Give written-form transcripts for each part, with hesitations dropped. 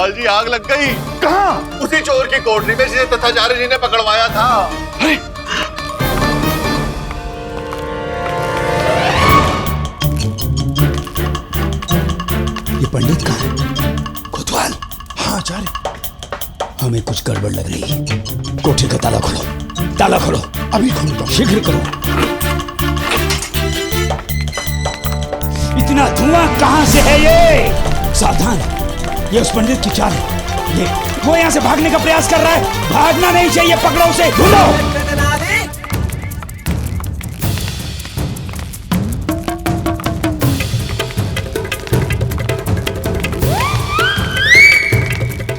कोतवाल जी, आग लग गई। कहाँ? उसी चोर की कोठरी में जिसे तथाचार्य जी ने पकड़वाया था। अरे ये पंडित कहाँ है? कोतवाल। हाँ आचार्य। हमें कुछ गड़बड़ लग रही है। कोठरी का ताला खोलो, ताला खोलो। अभी खोलता हूं। शीघ्र करो। इतना धुआं कहां से है ये? सावधान, ये उस पंडित की चाल है। ये वो यहाँ से भागने का प्रयास कर रहा है। भागना नहीं चाहिए, पकड़ो उसे, ढूंढो।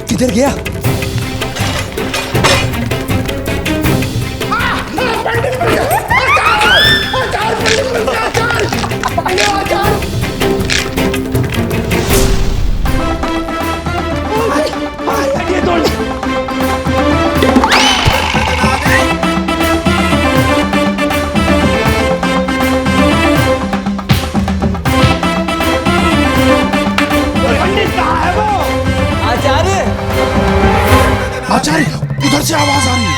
किधर गया? आचार्य, उधर से आवाज आ रही है।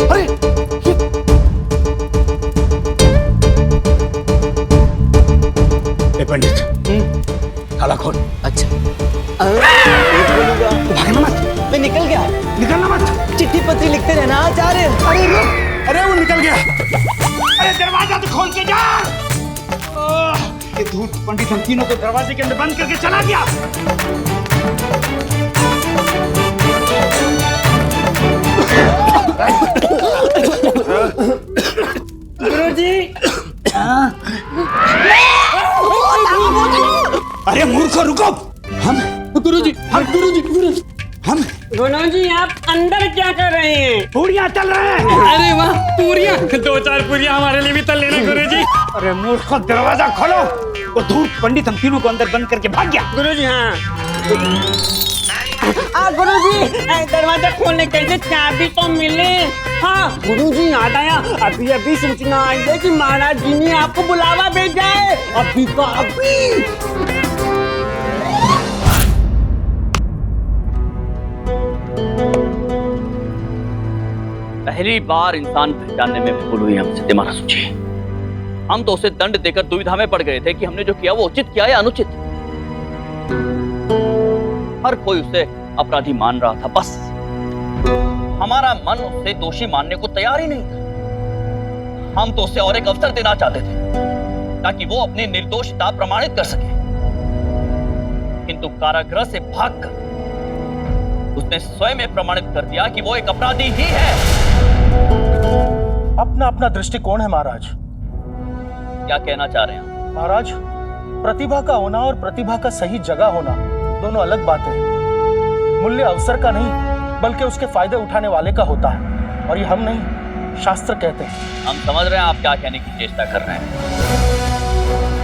अरे ये पंडित, ताला खोल। अच्छा भागना मत। मैं निकल गया। निकलना मत। चिट्ठी पत्री लिखते रहना आचार्य। अरे रुक, अरे वो निकल गया। अरे दरवाजा तो खोल के जा। ये धूर्त पंडित हम तीनों को दरवाजे के अंदर बंद करके चला गया। गुरुजी। अरे मूर्खो, रुको। हम गुरुजी। गुरुजी, आप अंदर क्या कर रहे हैं? पूरियां तल रहे हैं। अरे वाह, पूरियां। 2-4 पूरियां हमारे लिए भी तल लेना गुरुजी। अरे मूर्खो, दरवाजा खोलो। वो धूर्त पंडित हम तीनों को अंदर बंद करके भाग गया। गुरुजी हाँ। गुरुजी, दरवाजा खोलने के लिए चाबी तो मिले। हाँ गुरुजी, याद आया, अभी सूचना आई है कि महाराज जी ने आपको बुलावा भेजा है। अभी का अभी। पहली बार इंसान पहचानने में भूल हुई हमसे दिमाग सोचिए। हम तो उसे दंड देकर दुविधा में पड़ गए थे कि हमने जो किया वो उचित किया या अनुचित। हर कोई उसे अपराधी मान रहा था, बस हमारा मन उसे दोषी मानने को तैयार ही नहीं था। हम तो उसे और एक अवसर देना चाहते थे ताकि वो अपनी निर्दोषता प्रमाणित कर सके, किंतु कारागृह से भागकर उसने स्वयं प्रमाणित कर दिया कि वो एक अपराधी ही है। अपना अपना दृष्टिकोण है महाराज। क्या कहना चाह रहे हैं महाराज, प्रतिभा का होना और प्रतिभा का सही जगह होना दोनों अलग बातें हैं। मूल्य अवसर का नहीं बल्कि उसके फायदे उठाने वाले का होता है, और ये हम नहीं, शास्त्र कहते हैं। हम समझ रहे हैं आप क्या कहने की चेष्टा कर रहे हैं,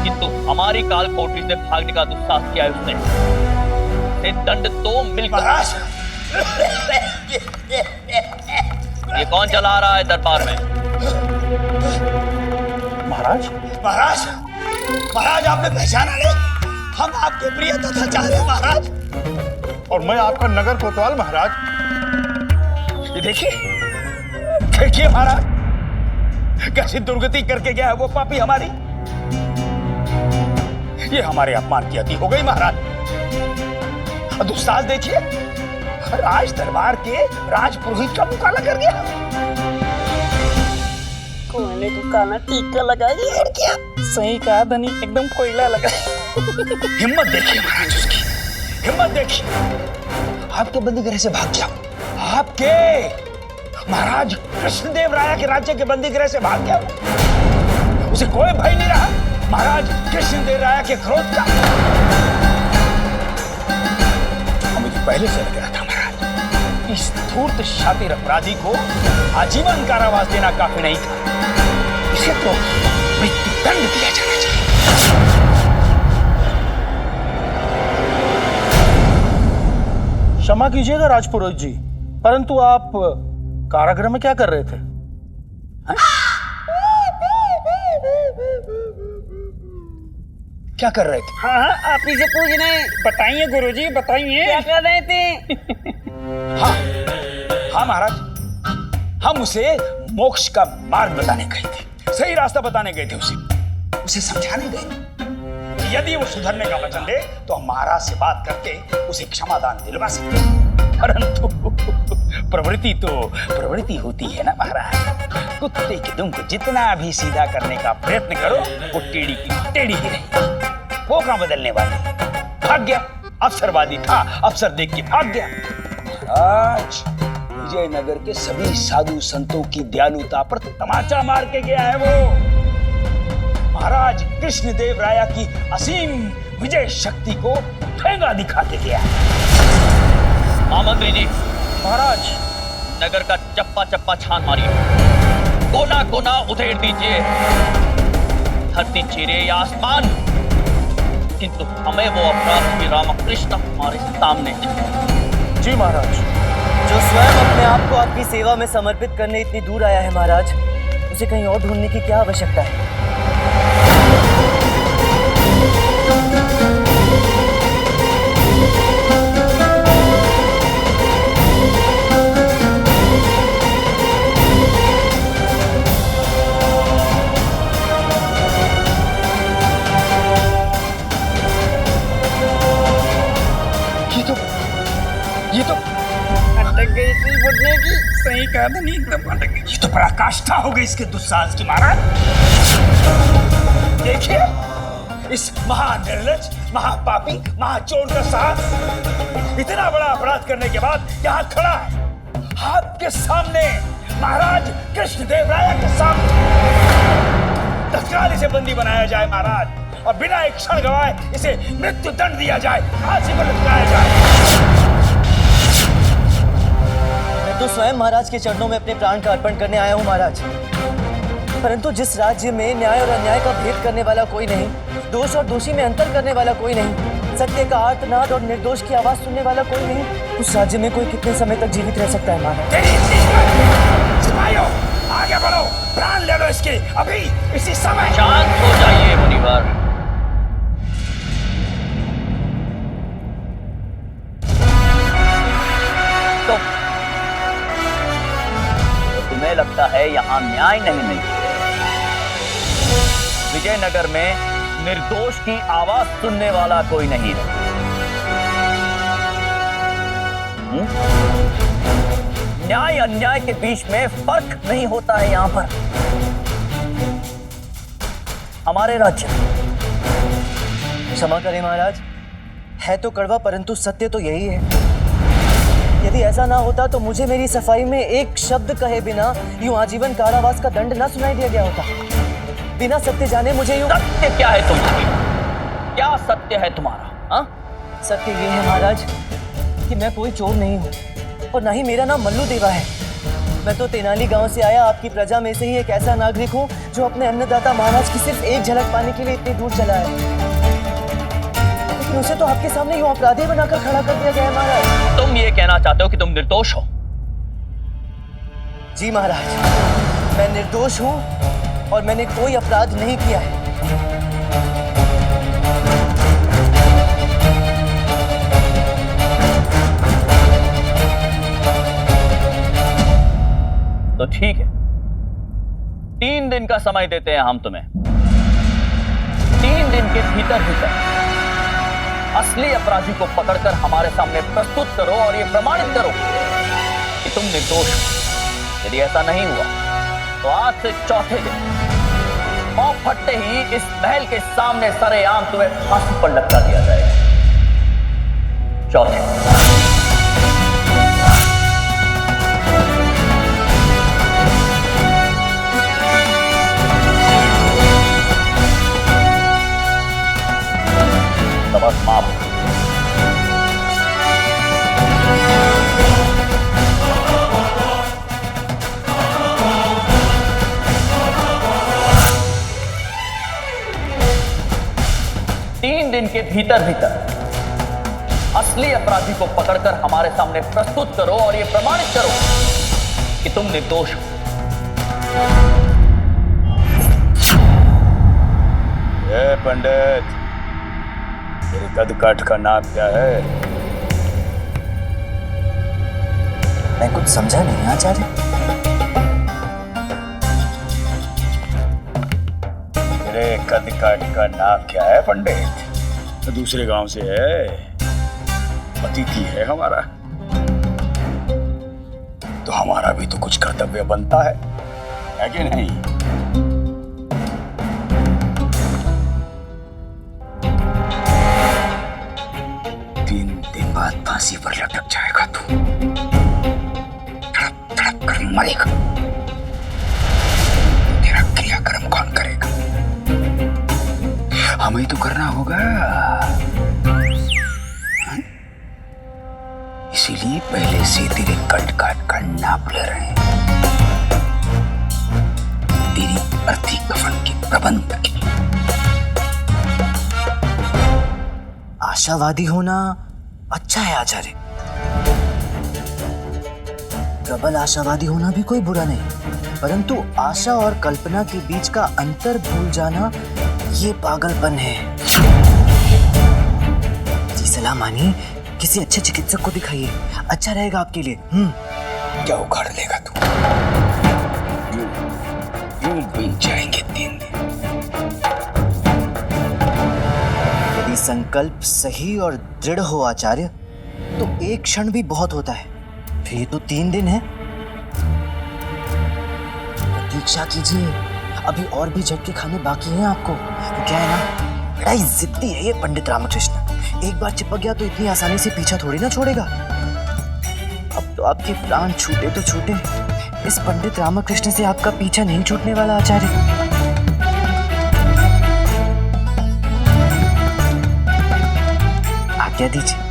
किंतु हमारी काल कोठरी से भागने का दुस्साहस किया है उसने। दंड तो मिलकर। ये कौन चला रहा है दरबार में? महाराज, महाराज, महाराज आपने पहचाना नहीं? हम आपके प्रिय तथाचार्य महाराज। और मैं आपका नगर कोतवाल महाराज। ये देखिए, देखिए महाराज, कैसी दुर्गति करके गया है वो पापी हमारी। ये हमारे अपमान की अति हो गई महाराज। दुस्साहस देखिए, राज दरबार के राजपुरोहित का मुकाबला कर गया। कोयले को काला टीका लगा दिया। क्या सही कहा धनी, एकदम कोयला लगा। हिम्मत देखिए महाराज उसकी, हिम्मत देखिए। आपके बंदीगृह से भाग गया। आपके महाराज कृष्णदेव राय के राज्य के बंदीगृह से भाग गया। उसे कोई भय नहीं रहा महाराज कृष्णदेव राय के क्रोध का। मुझे पहले से लग रहा था महाराज, इस धूर्त शातिर अपराधी को आजीवन कारावास देना काफी नहीं था। इसे तो मृत्यु दंड दिया जाना चाहिए। क्षमा कीजिएगा राजपुरोहित जी, परंतु आप कारागृह में क्या कर रहे थे? क्या कर रहे थे? हाँ हाँ, आप ही से पूछ रहे हैं। बताइए गुरुजी, बताइए क्या कर रहे थे? हाँ हाँ महाराज, हम उसे मोक्ष का मार्ग बताने गए थे, सही रास्ता बताने गए थे, उसे समझाने गए कि यदि वो सुधरने का वचन दे तो हम महाराज से बात करके उसे क्षमादान दिलवा सकते हैं। परंतु प्रवृत्ति होती है ना महाराज, कुत्ते की दुम को जितना भी सीधा करने का प्रयत्न करो वो टेढ़ी की टेढ़ी ही रहेगी। वो कहाँ बदलने वाली, भाग गया, अवसरवादी था, अवसर देख के भाग गया। आज विजयनगर के सभी साधु संतों की दयालुता पर तमाचा मार के गया है वो। महाराज कृष्णदेव राया की असीम विजय शक्ति को ठेंगा दिखा के गया है। महामंत्री जी, महाराज, नगर का चप्पा चप्पा छान मारिए, कोना कोना उधेड़ दीजिए, धरती चीरे या आसमान, किंतु हमें वो अपराधी रामकृष्ण हमारे सामने चाहिए। जी महाराज। जो स्वयं अपने आप को आपकी सेवा में समर्पित करने इतनी दूर आया है महाराज, उसे कहीं और ढूंढने की क्या आवश्यकता है? ये तो अटक गई थी बुढ़ने की, सही कहा था, नहीं एकदम अटक गई। ये तो पराकाष्ठा हो गई इसके दुस्साहस की महाराज। देखिए इस महानिर्लज्ज, महापापी, महाचोर का साहस इतना बड़ा अपराध करने के बाद यहाँ खड़ा है आपके सामने, महाराज कृष्णदेव राय के सामने। तत्काल इसे बंदी बनाया जाए महाराज, और बिना एक क्षण गवाए इसे मृत्यु दंड दिया जाए, फांसी पर लटकाया जाए। मैं तो स्वयं महाराज के चरणों में अपने प्राण का अर्पण करने आया हूँ महाराज, परंतु जिस राज्य में न्याय और अन्याय का भेद करने वाला कोई नहीं, दोष और दोषी में अंतर करने वाला कोई नहीं, सत्य का आर्तनाद और निर्दोष की आवाज सुनने वाला कोई नहीं, उस राज्य में कोई कितने समय तक जीवित रह सकता है महाराज? सिपाहियों, आगे बढ़ो, प्राण ले लो इसके अभी, इसी समय। शांत हो जाइए मुनिवर। तो तुम्हें लगता है यहाँ न्याय नहीं मिलता? विजयनगर में निर्दोष की आवाज सुनने वाला कोई नहीं है। न्याय अन्याय के बीच में फर्क नहीं होता है यहाँ पर हमारे राज्य में। क्षमा करें महाराज, है तो कड़वा परंतु सत्य तो यही है। यदि ऐसा ना होता तो मुझे मेरी सफाई में एक शब्द कहे बिना यूं आजीवन कारावास का दंड ना सुनाई दिया गया होता। बिना सत्य जाने मुझे यूं... सत्य क्या है तुम्हारी? क्या सत्य है तुम्हारा? हाँ? सत्य ये है महाराज कि मैं कोई चोर नहीं हूँ, और ना ही मेरा नाम मल्लू देवा है। मैं तो तेनाली गांव से आया आपकी प्रजा में से ही एक ऐसा नागरिक हूँ जो अपने अन्नदाता महाराज की सिर्फ एक झलक पाने के लिए इतनी दूर चला है, लेकिन उसे तो आपके सामने यूं अपराधी बनाकर खड़ा कर दिया गया है महाराज। तुम ये कहना चाहते हो कि तुम निर्दोष हो? जी महाराज, मैं निर्दोष हूँ और मैंने कोई अपराध नहीं किया है। तो ठीक है, 3 दिन का समय देते हैं हम तुम्हें। 3 दिन के भीतर असली अपराधी को पकड़कर हमारे सामने प्रस्तुत करो और ये प्रमाणित करो कि तुम निर्दोष हो। यदि ऐसा नहीं हुआ तो आज से चौथे दिन पांव फटते ही इस महल के सामने सरेआम तुम्हें फांसी पर लटका दिया जाएगा। चौथे सबक माफ। दिन के भीतर असली अपराधी को पकड़कर हमारे सामने प्रस्तुत करो और यह प्रमाणित करो कि तुम निर्दोष हो। ए पंडित, तेरे कद काठ का नाम क्या है? मैं कुछ समझा नहीं आचार्य। तेरे कद काठ का नाम क्या है पंडित? तो दूसरे गांव से है, अतिथि है हमारा, तो हमारा भी तो कुछ कर्तव्य बनता है कि नहीं? बाद फांसी पर लटक जाएगा तू, तड़प तड़प कर मरेगा। तेरा क्रियाक्रम कौन करेगा? हमें तो करना होगा। इसीलिए पहले से तेरे कट काट का नाप ले रहे हैं, तेरी अर्थी कफन के प्रबंध के लिए। आशावादी होना अच्छा है आचार्य, प्रबल आशावादी होना भी कोई बुरा नहीं, परंतु आशा और कल्पना के बीच का अंतर भूल जाना ये पागलपन है। जी सलाह मानिए, किसी अच्छे चिकित्सक को दिखाइए, अच्छा रहेगा आपके लिए। क्या उखाड़ लेगा तू? यूं बीत जाएंगे 3 दिन। यदि संकल्प सही और दृढ़ हो आचार्य, तो एक क्षण भी बहुत होता है। फिर ये तो 3 दिन है, प्रतीक्षा कीजिए, अभी और भी झटके खाने बाकी हैं आपको। तो क्या है ना, बड़ा ही जिद्दी है ये पंडित रामकृष्ण, एक बार चिपक गया तो इतनी आसानी से पीछा थोड़ी ना छोड़ेगा। अब तो आपके प्राण छूटे तो छूटे, इस पंडित रामकृष्ण से आपका पीछा नहीं छूटने वाला आचार्य। आज्ञा दीजिए।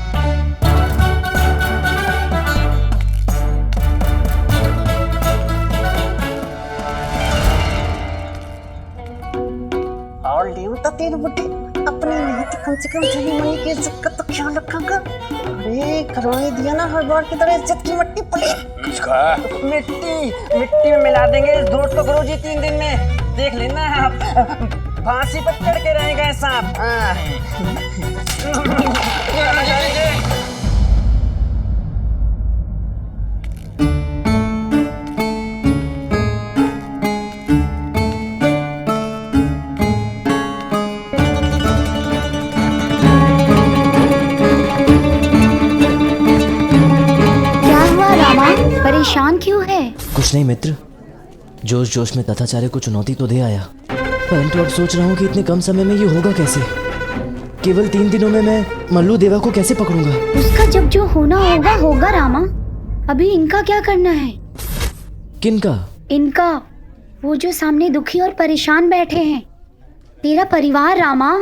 और देवता तेरे बुद्धि अपने नहीं तो कम से कम जनी मनी की इज्जत का तो ख्याल रखा। अरे करवाई दिया ना, हर बार की तरह इज्जत की मिट्टी पड़ी। किसका? मिट्टी में मिला देंगे इस धूर्त को गुरुजी 3 दिन में, देख लेना आप, फांसी पर चढ़ के रहेगा सांप। परेशान क्यों है? कुछ नहीं मित्र, जोश जोश में तथाचार्य को चुनौती तो दे आया, परंतु अब सोच रहा हूँ कि इतने कम समय में ये होगा कैसे। केवल 3 दिनों में मैं मल्लू देवा को कैसे पकड़ूंगा? उसका जब जो होना होगा होगा रामा। अभी इनका क्या करना है? किनका? इनका, वो जो सामने दुखी और परेशान बैठे हैं, तेरा परिवार रामा।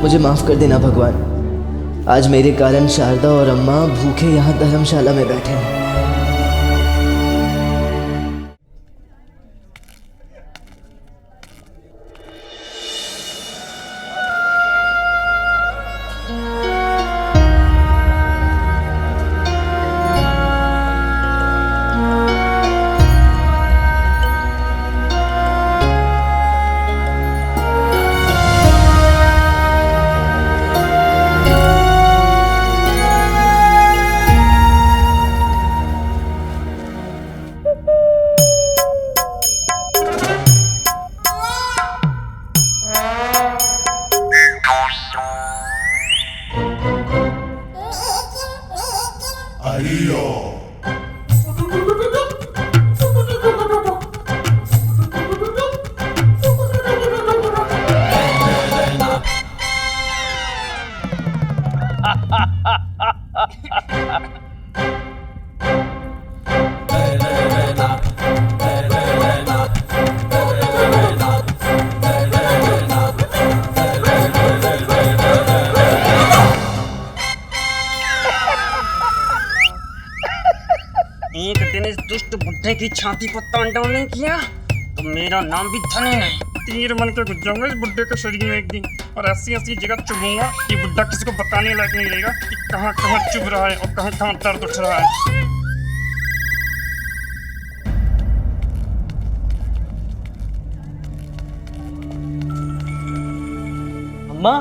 मुझे माफ कर देना भगवान, आज मेरे कारण शारदा और अम्मा भूखे यहाँ धर्मशाला में बैठे हैं। बुड्ढे की छाती को तांडव नहीं किया तो मेरा नाम भी धनी नहीं। तीर बन के घुस जाऊंगा इस बुड्ढे के शरीर में एक दिन, और ऐसी ऐसी जगह चुभूंगा कि बुड्ढा किसी को बताने लायक नहीं रहेगा कि कहाँ कहाँ चुभ रहा है और कहाँ कहाँ दर्द उठ रहा है। अम्मा,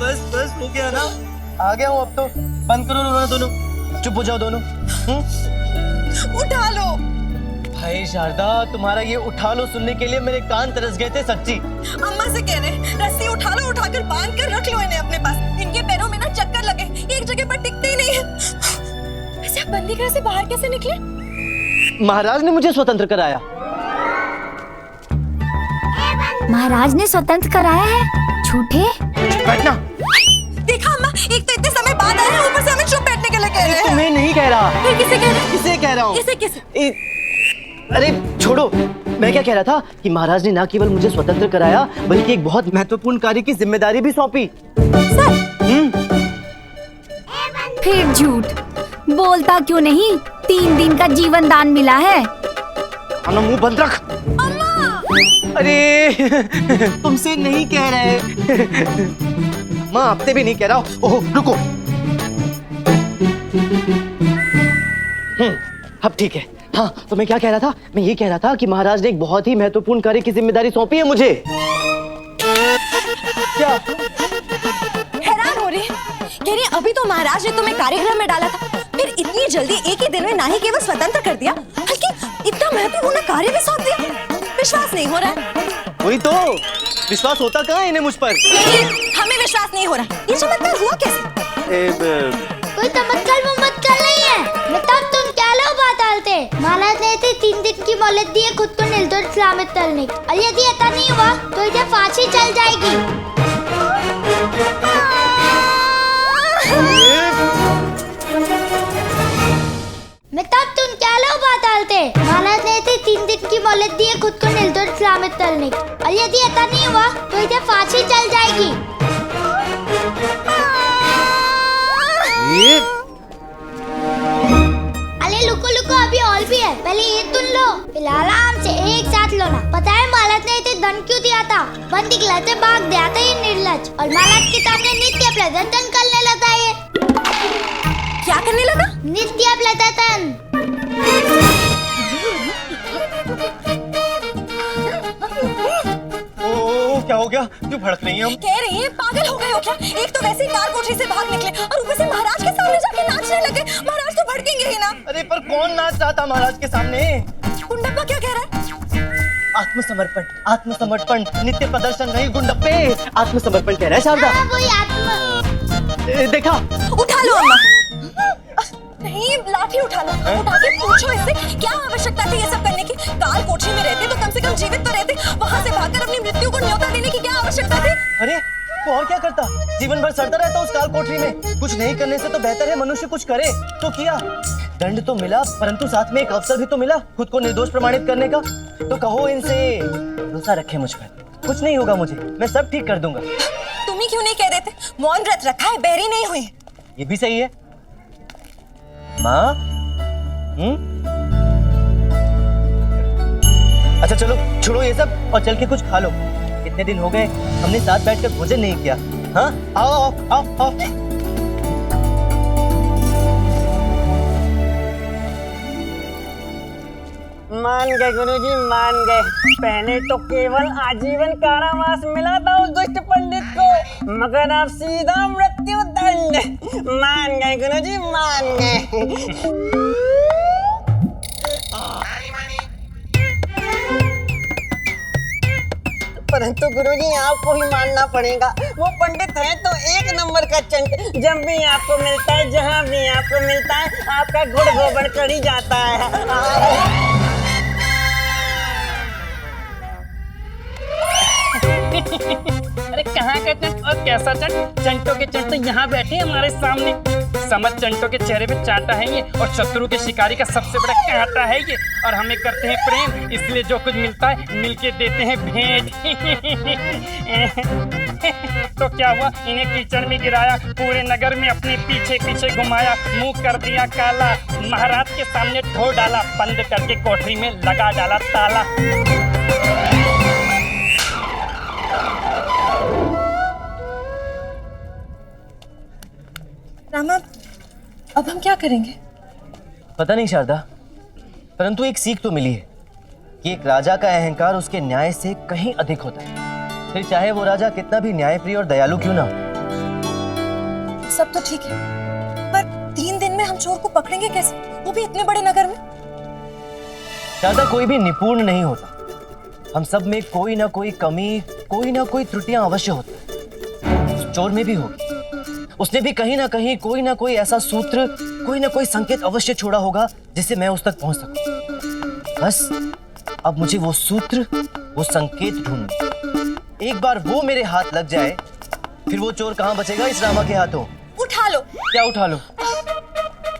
बस बस हो गया ना, आ गया हूँ अब तो। बंद करो रोना दोनों, चुप हो जाओ दोनों। उठा लो। भाई शारदा, तुम्हारा ये उठा लो सुनने के लिए मेरे कान तरस गए थे सच्ची। अम्मा से कह रहे रस्सी उठा लो, उठाकर बांध कर रख लो इन्हें अपने पास। इनके पैरों में ना चक्कर लगे, एक जगह पर टिकते ही नहीं है। वैसे आप बंदी घर से बाहर कैसे निकले? महाराज ने मुझे स्वतंत्र कराया। महाराज ने स्वतंत्र कराया है? झूठे। बैठना। देखा अम्मा, एक तो इतने समय बाद आए हैं, ऊपर से हमें चुप बैठने के लिए कह रहे हैं। तुम्हें नहीं कह रहा। फिर किसे कह रहे हैं? किसे कह रहा हूँ? किसे? अरे छोड़ो, मैं क्या कह रहा था कि महाराज ने ना केवल मुझे स्वतंत्र कराया बल्कि एक बहुत महत्वपूर्ण कार्य की जिम्मेदारी भी सौंपी। फिर झूठ बोलता क्यों नहीं? 3 दिन का जीवन दान मिला है। अपना मुंह बंद रख। अरे तुमसे नहीं कह रहे। माँ आपसे भी नहीं कह रहा। ओह रुको। अब ठीक है। हाँ तो मैं क्या कह रहा था? मैं ये कह रहा था कि महाराज ने एक बहुत ही महत्वपूर्ण कार्य की जिम्मेदारी सौंपी है मुझे। क्या? हैरान हो रही है? कह रही है अभी तो महाराज ने तुम्हें कार्यक्रम में डाला था, फिर इतनी जल्दी एक ही दिन में ना ही केवल स्वतंत्र कर दिया बल्कि इतना महत्वपूर्ण कार्य भी सौंप दिया। विश्वास नहीं हो रहा है। वही तो, विश्वास होता कहाँ इन्हें मुझ पर? हमें विश्वास नहीं हो रहा। ये चमत्कार हुआ कैसे? कोई चमत्कार वमत्कार नहीं है। मतलब तुम क्या लो बात आलते? महाराज ने 3 दिन की मोहलत दी है खुद को निर्दोष सलामत करने की, और यदि ऐसा नहीं हुआ तो इसे फांसी चल जाएगी। मतलब तुम क्या लो बात आलते? महाराज ने 3 दिन की मोहलत दी है खुद को निर्दोष सलामत करने की, और यदि ऐसा नहीं हुआ तो इसे फांसी चल जाएगी। अरे लुको अभी और भी है, पहले ये तुम लो, फिलहाल आराम से एक साथ लो ना। पता है महाराज ने इसे धन क्यों दिया था? बंदी घर से भाग दिया था ये निर्लज, और महाराज के सामने नित्य प्रदर्शन करने लगा। ये क्या करने लगा? नित्य प्रदर्शन। क्या हो गया? क्यों भड़क रही हैं हम? कह रही है पागल हो गए हो क्या? एक तो वैसे ही कार कोठरी से भाग निकले और ऊपर से महाराज के सामने जाके नाचने लगे। महाराज तो भड़केंगे ही ना। अरे पर कौन नाच रहा था महाराज के सामने? गुंडप्पा क्या कह रहा है? आत्मसमर्पण, आत्मसमर्पण, नित्य प्रदर्शन नहीं गुंडप्पे, आत्मसमर्पण कह रहा है शारदा। देखा? उठा लो अम्मा। नहीं, लाठी उठा लो। उठा के पूछो इससे क्या आवश्यकता थी ये सब करने की? काल कोठरी में रहते तो कम से कम जीवित तो रहते, वहाँ से भागकर अपनी मृत्यु को न्योता देने की क्या आवश्यकता थी? अरे तो और क्या करता? जीवन भर सड़ता रहता उस काल कोठरी में। कुछ नहीं करने से तो बेहतर है मनुष्य कुछ करे। तो किया, दंड तो मिला परंतु साथ में एक अवसर भी तो मिला खुद को निर्दोष प्रमाणित करने का। तो कहो इनसे भरोसा रखे मुझ पर, कुछ नहीं होगा मुझे, मैं सब ठीक कर दूंगा। तुम ही क्यों नहीं कह देते? मौन व्रत रखा है, बहरी नहीं हुई। ये भी सही है माँ। अच्छा चलो छोड़ो ये सब और चल के कुछ खा लो। कितने दिन हो गए हमने साथ बैठकर भोजन नहीं किया। हाँ आओ आओ आओ आओ। मान गए गुरुजी, मान गए। पहले तो केवल आजीवन कारावास मिला था उस दुष्ट पंडित को, मगर अब सीधा मृत्यु दंड। मान गए गुरुजी, मान गए। परंतु गुरुजी आपको ही मानना पड़ेगा, वो पंडित है तो 1 नंबर का चंट। जब भी आपको मिलता है, जहाँ भी आपको मिलता है, आपका गुड़ गोबर कर ही जाता है। अरे कहाँ का चंट और कैसा चंट? चंटों के चंट तो यहाँ बैठे हैं हमारे सामने। समझ चंटों के चेहरे पे चांटा है ये, और शत्रु के शिकारी का सबसे बड़ा कांटा है ये। और हमें करते हैं प्रेम, इसलिए जो कुछ मिलता है मिलके देते हैं भेंट। तो क्या हुआ, इन्हें कीचड़ में गिराया, पूरे नगर में अपने पीछे पीछे घुमाया, मुंह कर दिया काला, महाराज के सामने ढो डाला, बंद करके कोठरी में लगा डाला ताला। रामा, अब हम क्या करेंगे? पता नहीं शारदा, परंतु एक सीख तो मिली है कि एक राजा का अहंकार उसके न्याय से कहीं अधिक होता है, फिर चाहे वो राजा कितना भी न्यायप्रिय और दयालु क्यों ना हो। सब तो ठीक है, पर 3 दिन में हम चोर को पकड़ेंगे कैसे, वो भी इतने बड़े नगर में? शारदा, कोई भी निपुण नहीं होता, हम सब में कोई ना कोई कमी, कोई ना कोई त्रुटियां अवश्य होती है। चोर में भी होगी, उसने भी कहीं ना कहीं कोई ना कोई ऐसा सूत्र, कोई ना कोई संकेत अवश्य छोड़ा होगा जिससे मैं उस तक पहुंच सकूं। बस अब मुझे वो सूत्र, वो संकेत ढूंढना। एक बार वो मेरे हाथ लग जाए, फिर वो चोर कहां बचेगा इस रामा के हाथों। उठा लो। क्या उठा लो?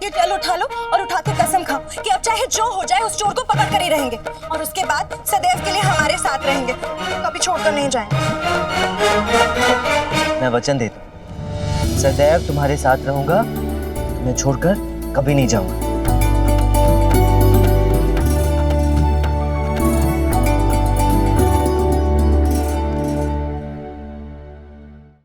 ये डल उठा लो और उठा के कसम खाओ कि अब चाहे जो हो जाए उस चोर को पकड़ कर ही रहेंगे, और उसके बाद सदैव के लिए हमारे साथ रहेंगे, कभी छोड़कर नहीं जाएंगे। मैं वचन देता हूं, सदैव तुम्हारे साथ रहूंगा, तुम्हें छोड़कर कभी नहीं जाऊंगा।